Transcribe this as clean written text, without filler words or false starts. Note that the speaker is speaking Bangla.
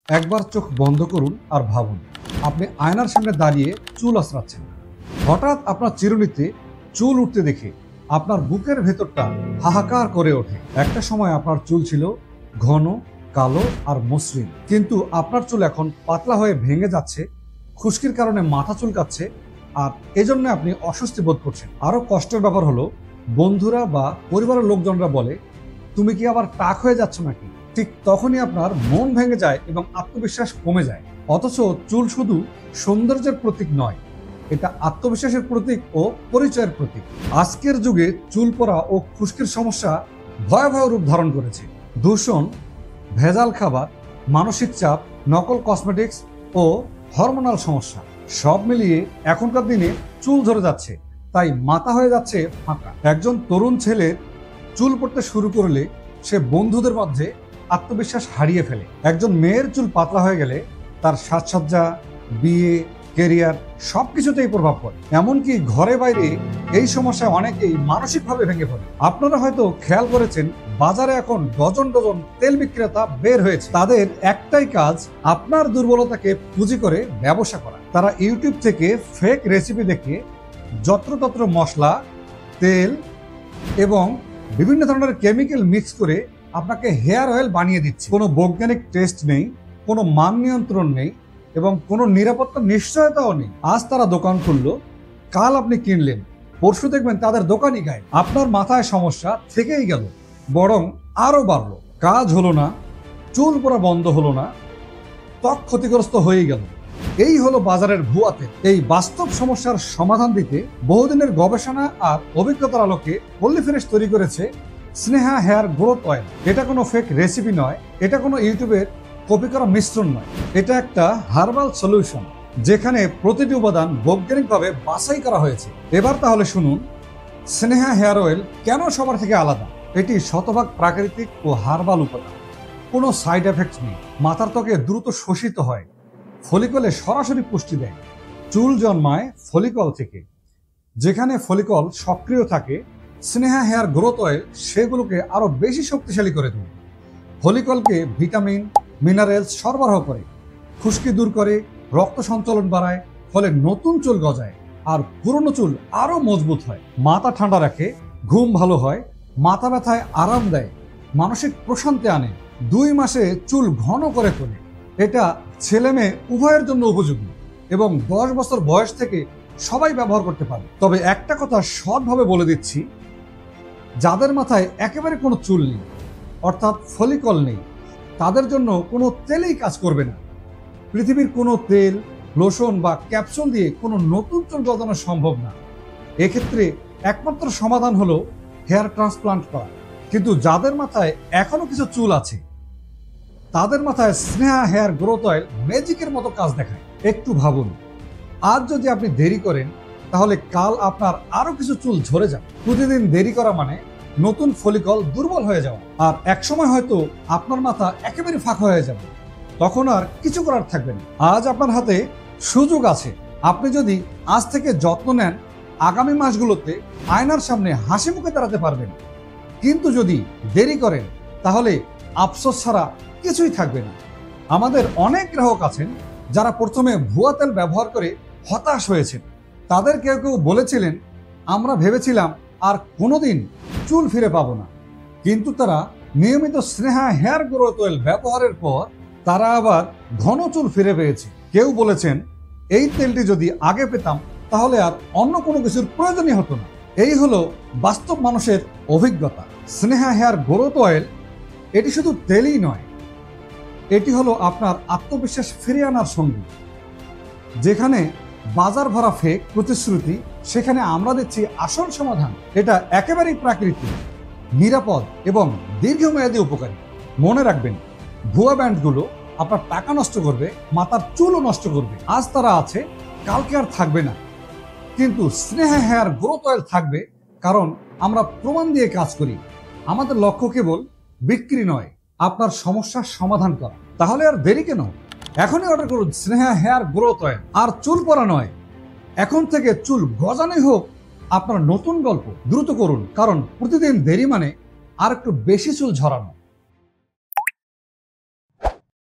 একবার চোখ বন্ধ করুন আর ভাবুন, আপনি আয়নার সামনে দাঁড়িয়ে চুল আঁচড়াচ্ছেন। হঠাৎ আপনার চিরুনিতে চুল উঠতে দেখে আপনার বুকের ভেতরটা হাহাকার করে ওঠে। একটা সময় আপনার চুল ছিল ঘন, কালো আর মসৃণ, কিন্তু আপনার চুল এখন পাতলা হয়ে ভেঙে যাচ্ছে, খুশকির কারণে মাথা চুলকাচ্ছে, আর এজন্য আপনি অস্বস্তি বোধ করছেন। আরো কষ্টের ব্যাপার হলো, বন্ধুরা বা পরিবারের লোকজনরা বলে, তুমি কি আবার টাক হয়ে যাচ্ছ নাকি? ঠিক তখনই আপনার মন ভেঙে যায় এবং আত্মবিশ্বাস কমে যায়। অথচ চুল শুধু সৌন্দর্যের প্রতীক নয়, এটা আত্মবিশ্বাসের প্রতীক ও পরিচয়ের প্রতীক। আজকের যুগে চুল পড়া ও খুশকির সমস্যা ভয়াবহ রূপ ধারণ করেছে। দূষণ, ভেজাল খাবার, মানসিক চাপ, নকল কসমেটিক্স ও হরমোনাল সমস্যা সব মিলিয়ে এখনকার দিনে চুল ঝরে যাচ্ছে, তাই মাথা হয়ে যাচ্ছে ফাঁকা। একজন তরুণ ছেলের চুল পড়তে শুরু করলে সে বন্ধুদের মধ্যে আত্মবিশ্বাস হারিয়ে ফেলে। একজন মেয়ের চুল পাতলা হয়ে গেলে তার সাজসজ্জা, বিয়ে, কেরিয়ার সবকিছুতেই প্রভাব পড়ে। এমনকি ঘরে বাইরে এই সমস্যায় অনেকেই মানসিকভাবে ভেঙে পড়ে। আপনারা হয়তো খেয়াল করেছেন, বাজারে এখন ডজন ডজন তেল বিক্রেতা বের হয়েছে। তাদের একটাই কাজ আপনার দুর্বলতাকে পুঁজি করে ব্যবসা করা। তারা ইউটিউব থেকে ফেক রেসিপি দেখে যত্রতত্র মশলা, তেল এবং বিভিন্ন ধরনের কেমিক্যাল মিক্স করে আপনাকে হেয়ার অয়েল বানিয়ে দিচ্ছে। কোনো বৈজ্ঞানিক টেস্ট নেই, কোনো মান নিয়ন্ত্রণ নেই এবং কোনো নিরাপত্তা নিশ্চয়তাও নেই। আজ তারা দোকান খুললো, কাল আপনি কিনলেন, পরশু দেখবেন তাদের দোকানই গায়ে। আপনার মাথায় সমস্যা থেকেই গেল, বরং আরো বাড়লো। কাজ হলো না, চুল পড়া বন্ধ হলো না, ত্বক ক্ষতিগ্রস্ত হয়ে গেল। এই হলো বাজারের ভুয়াতে। এই বাস্তব সমস্যার সমাধান দিতে বহুদিনের গবেষণা আর অভিজ্ঞতার আলোকে পল্লী ফ্রেশ তৈরি করেছে স্নেহা হেয়ার গ্রোথ অয়েল। এটা কোনো ফেক রেসিপি নয়, এটা কোনো ইউটিউবের কপি করা মিশ্রণ নয়, এটা একটা হার্বাল সলিউশন যেখানে প্রতিটি উপাদান বৈজ্ঞানিকভাবে বাছাই করা হয়েছে। এবার তাহলে শুনুন, স্নেহা হেয়ার অয়েল কেন সবার থেকে আলাদা। এটি শতভাগ প্রাকৃতিক ও হার্বাল উপাদান, কোনো সাইড এফেক্ট নেই, মাথার ত্বকে দ্রুত শোষিত হয়, ফলিকলে সরাসরি পুষ্টি দেয়। চুল জন্মায় ফলিকল থেকে, যেখানে ফলিকল সক্রিয় থাকে স্নেহা হেয়ার গ্রোথ অয়েল সেগুলোকে আরো বেশি শক্তিশালী করে তোলে। ফলিকলকে ভিটামিন, মিনারেলস সরবরাহ করে, খুশকি দূর করে, রক্ত সঞ্চালন বাড়ায়, ফলে নতুন চুল গজায় আর পুরনো চুল আরো মজবুত হয়। মাথা ঠান্ডা রাখে, ঘুম ভালো হয়, মাথা ব্যথায় আরাম দেয়, মানসিক প্রশান্তি আনে, 2 মাসে চুল ঘন করে তোলে। এটা ছেলে মেয়ে উভয়ের জন্য উপযোগী এবং 10 বছর বয়স থেকে সবাই ব্যবহার করতে পারে। তবে একটা কথা সৎভাবে বলে দিচ্ছি, যাদের মাথায় একেবারে কোনো চুল নেই, অর্থাৎ ফলিকল নেই, তাদের জন্য কোনো তেলেই কাজ করবে না। পৃথিবীর কোনো তেল, লোশন বা ক্যাপসুল দিয়ে কোনো নতুন চুল গজানো সম্ভব না। এক্ষেত্রে একমাত্র সমাধান হলো হেয়ার ট্রান্সপ্লান্ট করা। কিন্তু যাদের মাথায় এখনো কিছু চুল আছে, তাদের মাথায় স্নেহা হেয়ার গ্রোথ অয়েল ম্যাজিকের মতো কাজ দেখায়। একটু ভাবুন, আজ যদি আপনি দেরি করেন, তাহলে কাল আপনার আরো কিছু চুল ঝরে যাবে। প্রতিদিন দেরি করা মানে নতুন ফলিকল দুর্বল হয়ে যাওয়া, আর একসময় হয়তো আপনার মাথা একেবারে ফাঁকা হয়ে যাবে, তখন আর কিছু করার থাকবে না। আজ আপনার হাতে সুযোগ আছে। আপনি যদি আজ থেকে যত্ন নেন, আগামী মাসগুলোতে আয়নার সামনে হাসি মুখে দাঁড়াতে পারবেন। কিন্তু যদি দেরি করেন, তাহলে আফসোস ছাড়া কিছুই থাকবে না। আমাদের অনেক গ্রাহক আছেন যারা প্রথমে ভুয়া তেল ব্যবহার করে হতাশ হয়েছেন। তাদের কেউ কেউ বলেছিলেন, আমরা ভেবেছিলাম আর কোনোদিন চুল ফিরে পাবো না। কিন্তু তারা নিয়মিত স্নেহা হেয়ার গ্রোথ অয়েল ব্যবহারের পর তারা আবার ঘন চুল ফিরে পেয়েছে। কেউ বলেছেন, এই তেলটি যদি আগে পেতাম তাহলে আর অন্য কোনো কিছুর প্রয়োজনই হতো না। এই হলো বাস্তব মানুষের অভিজ্ঞতা। স্নেহা হেয়ার গ্রোথ অয়েল এটি শুধু তেলই নয়, এটি হলো আপনার আত্মবিশ্বাস ফিরিয়ে আনার সঙ্গী। যেখানে বাজার ভরা ফেক প্রতিশ্রুতি, সেখানে আমরা দিচ্ছি আসল সমাধান। এটা একেবারেই প্রাকৃতিক, নিরাপদ এবং দীর্ঘমেয়াদী উপকারী। মনে রাখবেন, ভুয়া ব্র্যান্ডগুলো আপনার টাকা নষ্ট করবে, মাথার চুলও নষ্ট করবে। আজ তারা আছে, কালকে আর থাকবে না। কিন্তু স্নেহা হেয়ার গ্রোথ অয়েল থাকবে, কারণ আমরা প্রমাণ দিয়ে কাজ করি। আমাদের লক্ষ্য কেবল বিক্রি নয়, আপনার সমস্যার সমাধান করা। তাহলে আর দেরি কেন? এখনই অর্ডার করুন স্নেহা হেয়ার গ্রোথ অয়েল। আর চুল পড়া নয়, এখন থেকে চুল গজানোই হোক আপনার নতুন গল্প। দ্রুত করুন, কারণ প্রতিদিন দেরি মানে আর একটু বেশি চুল ঝরানো।